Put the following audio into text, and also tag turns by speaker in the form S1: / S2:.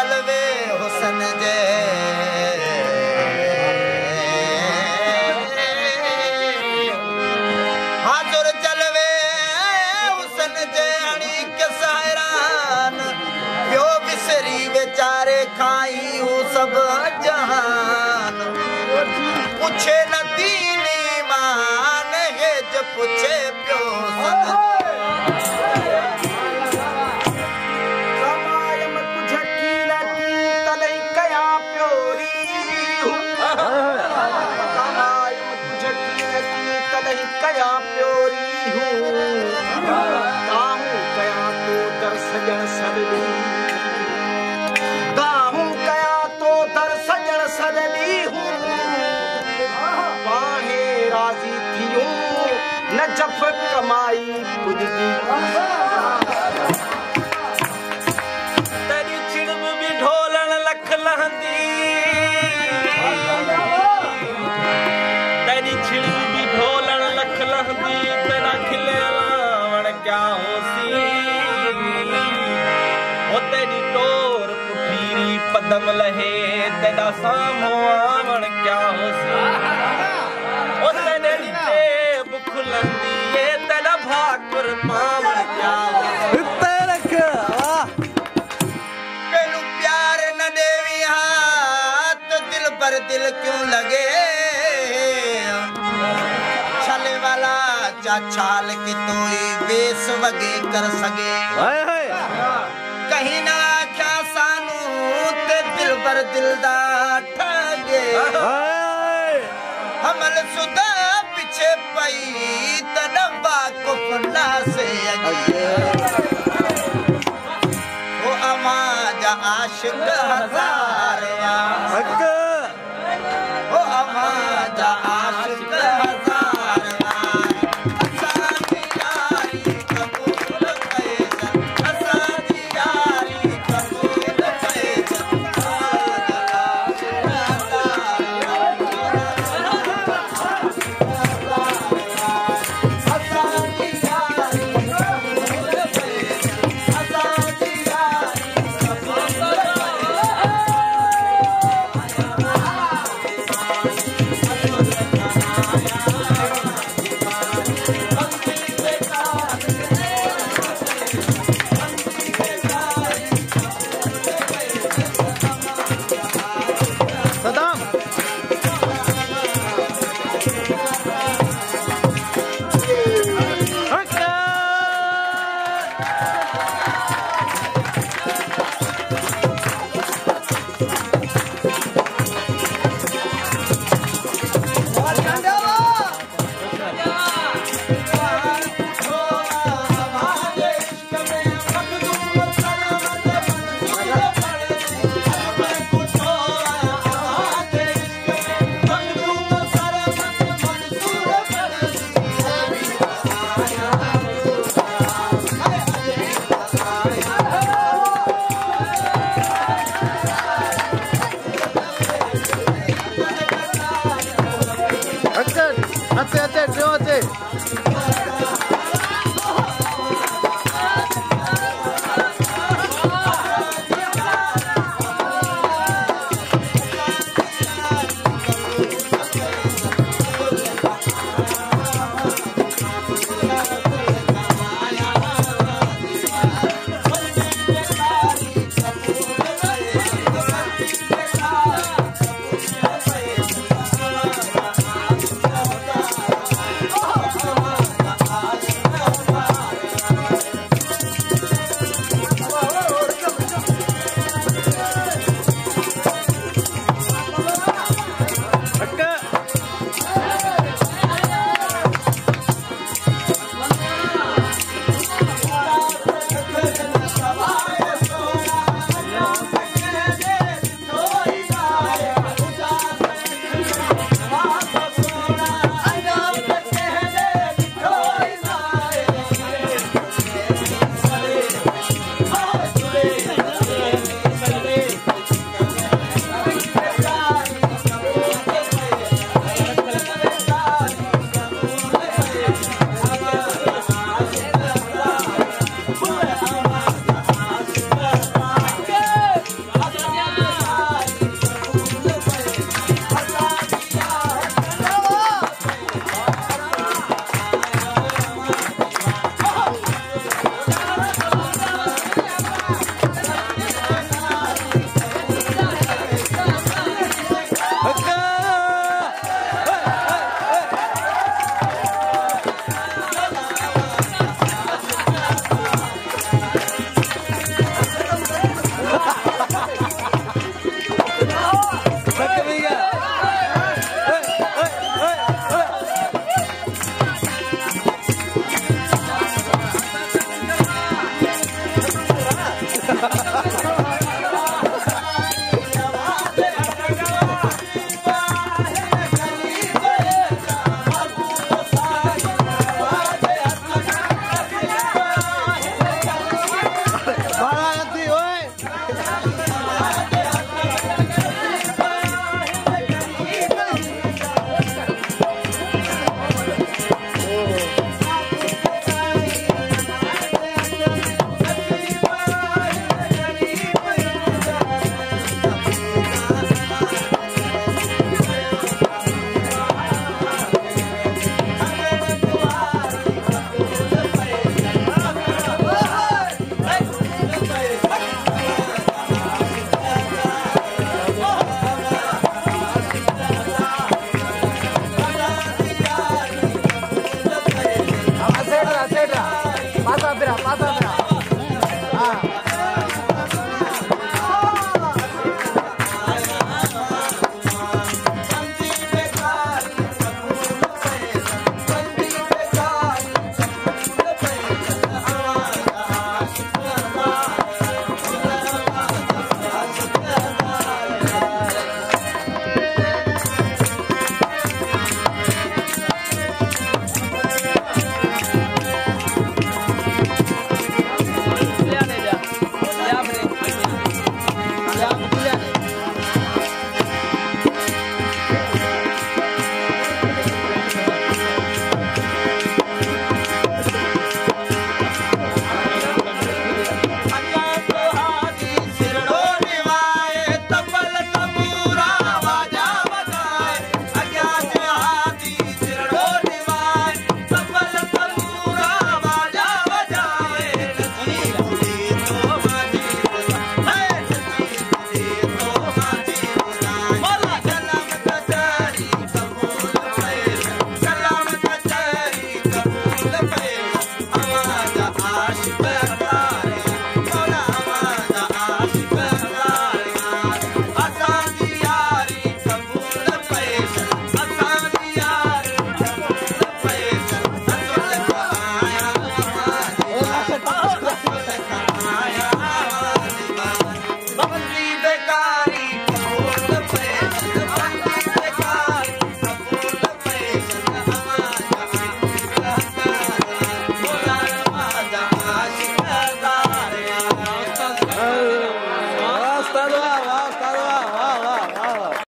S1: जलवे हुसन जे हाजुर जलवे हुसन जे हणी के सायरान पियो बिसरी बेचारे खाई हूँ सब जहान पूछे न दीनी मान है जो पूछे प्यो कया प्योरी हूँ काहूँ कया तो दर सजन सदली काहूँ कया तो दर सजन सदली हूँ बाहे राजी थियूं न जफ कमाई पुजदी तेरी छिड़ब भी ढोलन लख लहंदी तेरी छिड़ब भी ढोलन लख लहंदी तेरा खिले लावण क्या होसी ओ तेरी टोर पुठीरी पदम लहे तेरा सामो आवण क्या होसी ओ तेरे नीचे बुख लंदी ये तेरा भाकुर पावण क्या होसी तेनू प्यार न देवी हाथ दिल पर दिल क्यों लगे छले वाला छाल की तोई बेस वगे कर सके कहीं ना क्या सानू ते दिल पर दिलदा ठगे हमल सुदा पीछे पई तनबा को फुला से वो अमा जा आशिक हजार वो अमा जा आशिक